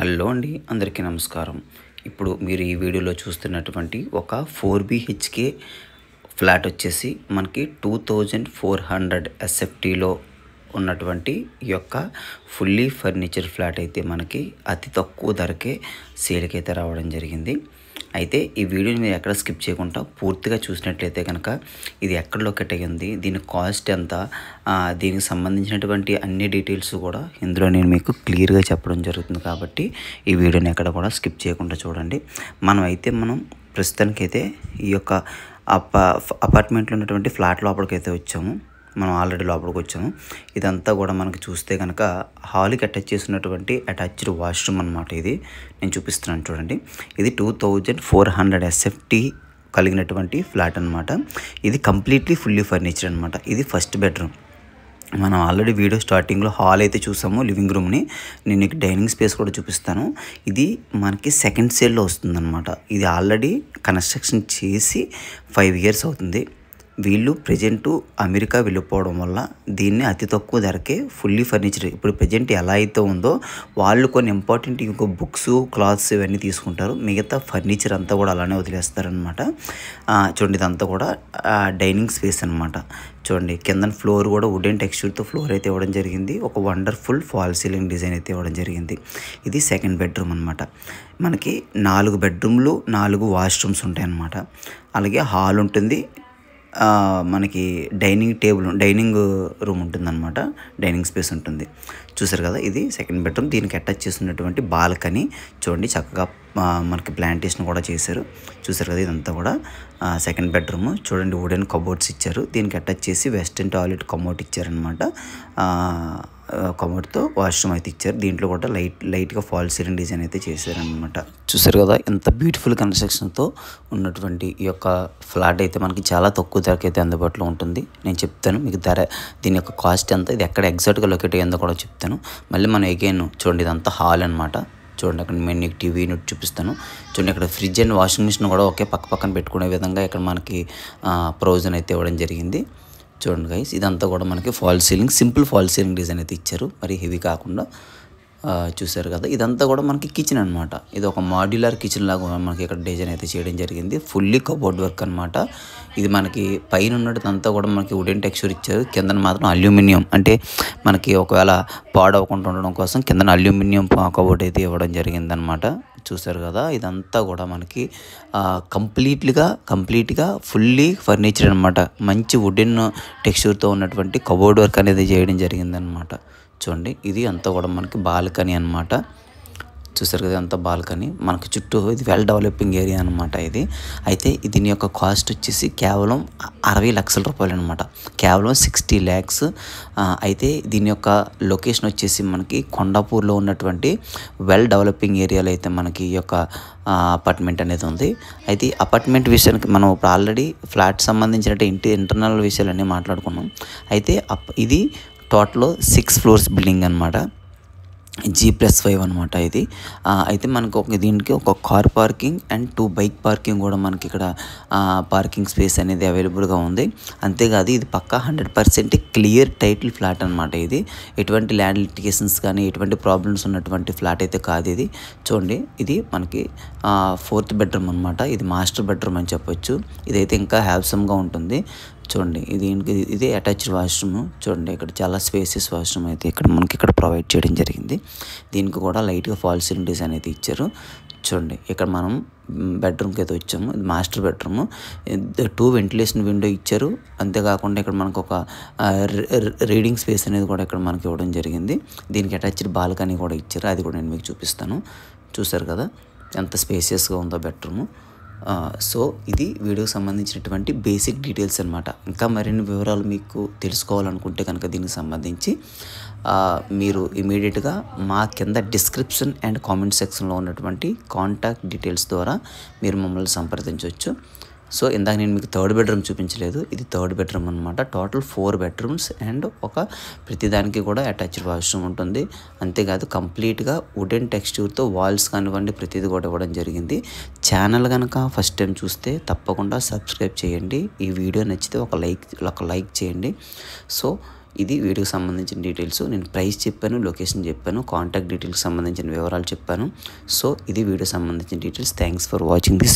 Hello అండి, అందరికీ నమస్కారం. ఇప్పుడు మీరు ఈ వీడియోలో చూస్తున్నటువంటి ఒక 4 BHK ఫ్లాట్ వచ్చేసి మనకి 2400 SFTలో ఉన్నటువంటి ఈ యొక్క ఫుల్లీ ఫర్నిచర్ ఫ్లాట్ అయితే మనకి అతి తక్కువ ధరకే సేల్కి అయితే రావడం జరిగింది. అయితే ఈ వీడియోని మీరు ఎక్కడ స్కిప్ చేయకుండా పూర్తిగా చూసినట్లయితే కనుక ఇది ఎక్కడ లొకేట్ అయ్యింది, దీని కాస్ట్ ఎంత, దీనికి సంబంధించినటువంటి అన్ని డీటెయిల్స్ కూడా ఇందులో నేను మీకు క్లియర్గా చెప్పడం జరుగుతుంది. కాబట్టి ఈ వీడియోని ఎక్కడ కూడా స్కిప్ చేయకుండా చూడండి. మనం ప్రస్తుతానికైతే ఈ యొక్క అపార్ట్మెంట్లో ఉన్నటువంటి ఫ్లాట్ లోపలికైతే వచ్చాము. మనం ఆల్రెడీ లోపలికి వచ్చాము. ఇదంతా కూడా మనకి చూస్తే కనుక హాల్కి అటాచ్ చేసినటువంటి అటాచ్డ్ వాష్రూమ్ అనమాట. ఇది నేను చూపిస్తున్నాను చూడండి. ఇది 2400 SFT కలిగినటువంటి ఫ్లాట్ అనమాట. ఇది కంప్లీట్లీ ఫుల్లీ ఫర్నిచర్ అనమాట. ఇది ఫస్ట్ బెడ్రూమ్. మనం ఆల్రెడీ వీడియో స్టార్టింగ్లో హాల్ అయితే చూసాము, లివింగ్ రూమ్ని. నేను మీకు డైనింగ్ స్పేస్ కూడా చూపిస్తాను. ఇది మనకి సెకండ్ సేల్లో వస్తుందన్నమాట. ఇది ఆల్రెడీ కన్స్ట్రక్షన్ చేసి 5 years అవుతుంది. వీళ్ళు ప్రజెంటు అమెరికా వెళ్ళిపోవడం వల్ల దీన్ని అతి తక్కువ ధరకే ఫుల్లీ ఫర్నిచర్ ఇప్పుడు ప్రజెంట్ ఎలా అయితే ఉందో వాళ్ళు కొన్ని ఇంపార్టెంట్ ఇంకో బుక్స్, క్లాత్స్ ఇవన్నీ తీసుకుంటారు. మిగతా ఫర్నిచర్ అంతా కూడా అలానే వదిలేస్తారనమాట. చూడండి, ఇదంతా కూడా డైనింగ్ స్పేస్ అనమాట. చూడండి, కింద ఫ్లోర్ కూడా వుడెన్ టెక్స్చర్తో ఫ్లోర్ అయితే ఇవ్వడం జరిగింది. ఒక వండర్ఫుల్ ఫాల్ సీలింగ్ డిజైన్ అయితే ఇవ్వడం జరిగింది. ఇది సెకండ్ బెడ్రూమ్ అనమాట. మనకి 4 బెడ్రూమ్లు, 4 వాష్రూమ్స్ ఉంటాయి అన్నమాట. అలాగే హాల్ ఉంటుంది, మనకి డైనింగ్ రూమ్ ఉంటుందన్నమాట. డైనింగ్ స్పేస్ ఉంటుంది. చూసారు కదా, ఇది సెకండ్ బెడ్రూమ్. దీనికి అటాచ్ చేసినటువంటి బాల్కనీ చూడండి, చక్కగా మనకి ప్లాంటేషన్ కూడా చేశారు. చూసారు కదా, ఇదంతా కూడా సెకండ్ బెడ్రూమ్. చూడండి, వుడెన్ కబోర్డ్స్ ఇచ్చారు. దీనికి అటాచ్ చేసి వెస్టర్న్ టాయిలెట్ కమోడ్ ఇచ్చారనమాట. కమోడ్తో వాష్రూమ్ అయితే ఇచ్చారు. దీంట్లో కూడా లైట్గా ఫాల్ సీలింగ్ డిజైన్ అయితే చేశారనమాట. చూసారు కదా, ఎంత బ్యూటిఫుల్ కన్స్ట్రక్షన్తో ఉన్నటువంటి ఈ యొక్క ఫ్లాట్ అయితే మనకి చాలా తక్కువ ధరకి అయితే అందుబాటులో ఉంటుంది. నేను చెప్తాను మీకు దీని యొక్క కాస్ట్ ఎంత, ఇది ఎక్కడ ఎగ్జాక్ట్గా లొకేట్ అయ్యిందో కూడా చెప్తాను. మళ్ళీ మనం అగైన్ చూడండి, ఇదంతా హాల్ అనమాట. చూడండి, అక్కడ నేను నీకు టీవీ యూనిట్ చూపిస్తాను. చూడండి, ఇక్కడ ఫ్రిడ్జ్ అండ్ వాషింగ్ మిషన్ కూడా ఒకే పక్కన పెట్టుకునే విధంగా ఇక్కడ మనకి ప్రొవిజన్ అయితే ఇవ్వడం జరిగింది. చూడండి గైస్, ఇదంతా కూడా మనకి fall ceiling, simple fall ceiling design అయితే ఇచ్చారు, మరి హెవీ కాకుండా. చూసారు కదా, ఇదంతా కూడా మనకి కిచెన్ అనమాట. ఇది ఒక మాడ్యులర్ కిచెన్ లాగా మనకి ఇక్కడ డిజైన్ అయితే చేయడం జరిగింది. ఫుల్లీ కబోర్డ్ వర్క్ అనమాట. ఇది మనకి పైన ఉన్నదంతా కూడా మనకి వుడెన్ టెక్స్చర్ ఇచ్చారు. కింద మాత్రం అల్యూమినియం, అంటే మనకి ఒకవేళ పాడవకుండా ఉండడం కోసం కింద అల్యూమినియం కబోర్డ్ అయితే ఇవ్వడం జరిగింది అనమాట. చూసారు కదా, ఇదంతా కూడా మనకి కంప్లీట్గా ఫుల్లీ ఫర్నిచర్ అనమాట. మంచి వుడెన్ టెక్స్చర్తో ఉన్నటువంటి కబోర్డ్ వర్క్ అనేది చేయడం జరిగిందనమాట. చూడండి, ఇది అంతా కూడా మనకి బాల్కనీ అనమాట. చూసారు కదా, అంతా బాల్కనీ. మనకి చుట్టూ ఇది వెల్ డెవలపింగ్ ఏరియా అనమాట ఇది. అయితే దీని యొక్క కాస్ట్ వచ్చేసి కేవలం 60 లక్షల రూపాయలు అనమాట. కేవలం 60 lakhs. అయితే దీని యొక్క లొకేషన్ వచ్చేసి మనకి కొండాపూర్లో ఉన్నటువంటి వెల్ డెవలపింగ్ ఏరియాలో అయితే మనకి ఈ యొక్క అపార్ట్మెంట్ అనేది ఉంది. అయితే ఈ అపార్ట్మెంట్ విషయానికి మనం ఇప్పుడు ఆల్రెడీ ఫ్లాట్ సంబంధించిన ఇంటర్నల్ విషయాలన్నీ మాట్లాడుకున్నాం. అయితే ఇది టోటల్ 6 floors బిల్డింగ్ అనమాట. G+5 అనమాట ఇది. అయితే మనకు దీనికి ఒక car parking and 2 bike parking కూడా మనకి ఇక్కడ పార్కింగ్ స్పేస్ అనేది అవైలబుల్గా ఉంది. అంతేకాదు ఇది పక్కా 100% క్లియర్ టైటిల్ ఫ్లాట్ అనమాట. ఇది ఎటువంటి ల్యాండ్ లిటిగేషన్స్ కానీ ఎటువంటి ప్రాబ్లమ్స్ ఉన్నటువంటి ఫ్లాట్ అయితే కాదు ఇది. చూడండి, ఇది మనకి 4th బెడ్రూమ్ అనమాట. ఇది మాస్టర్ బెడ్రూమ్ అని చెప్పొచ్చు. ఇదైతే ఇంకా హ్యావ్సమ్గా ఉంటుంది. చూడండి, ఇది అటాచ్డ్ వాష్రూమ్. చూడండి, ఇక్కడ చాలా స్పేసెస్ వాష్రూమ్ అయితే ఇక్కడ ప్రొవైడ్ చేయడం జరిగింది. దీనికి కూడా లైట్గా ఫాల్ సీలింగ్ డిజైన్ అయితే ఇచ్చారు. చూడండి, ఇక్కడ మనం బెడ్రూమ్కి అయితే వచ్చాము. ఇది మాస్టర్ బెడ్రూమ్. 2 వెంటిలేషన్ విండో ఇచ్చారు. అంతేకాకుండా ఇక్కడ మనకు ఒక రీడింగ్ స్పేస్ అనేది కూడా ఇక్కడ మనకి ఇవ్వడం జరిగింది. దీనికి అటాచ్డ్ బాల్కనీ కూడా ఇచ్చారు. అది కూడా నేను మీకు చూపిస్తాను. చూసారు కదా, ఎంత స్పేసియస్గా ఉందో బెడ్రూమ్. సో ఇది వీడియోకి సంబంధించినటువంటి బేసిక్ డీటెయిల్స్ అనమాట. ఇంకా మరిన్ని వివరాలు మీకు తెలుసుకోవాలనుకుంటే కనుక దీనికి సంబంధించి మీరు ఇమీడియట్గా మా కింద డిస్క్రిప్షన్ అండ్ కామెంట్ సెక్షన్లో ఉన్నటువంటి కాంటాక్ట్ డీటెయిల్స్ ద్వారా మీరు మమ్మల్ని సంప్రదించవచ్చు. సో ఇందాక నేను మీకు 3rd బెడ్రూమ్ చూపించలేదు. ఇది 3rd బెడ్రూమ్ అనమాట. టోటల్ 4 bedrooms అండ్ ప్రతిదానికి కూడా అటాచ్డ్ వాష్రూమ్ ఉంటుంది. అంతేకాదు కంప్లీట్గా వుడెన్ టెక్స్చర్తో వాల్స్ కానివ్వండి ప్రతిదీ కూడా ఇవ్వడం జరిగింది. ఛానల్ కనుక ఫస్ట్ టైం చూస్తే తప్పకుండా సబ్స్క్రైబ్ చేయండి. ఈ వీడియో నచ్చితే ఒక లైక్ చేయండి. సో ఇది వీడియోకి సంబంధించిన డీటెయిల్స్. నేను ప్రైస్ చెప్పాను, లొకేషన్ చెప్పాను, కాంటాక్ట్ డీటెయిల్స్కి సంబంధించిన వివరాలు చెప్పాను. సో ఇది వీడియో సంబంధించిన details. Thanks for watching this.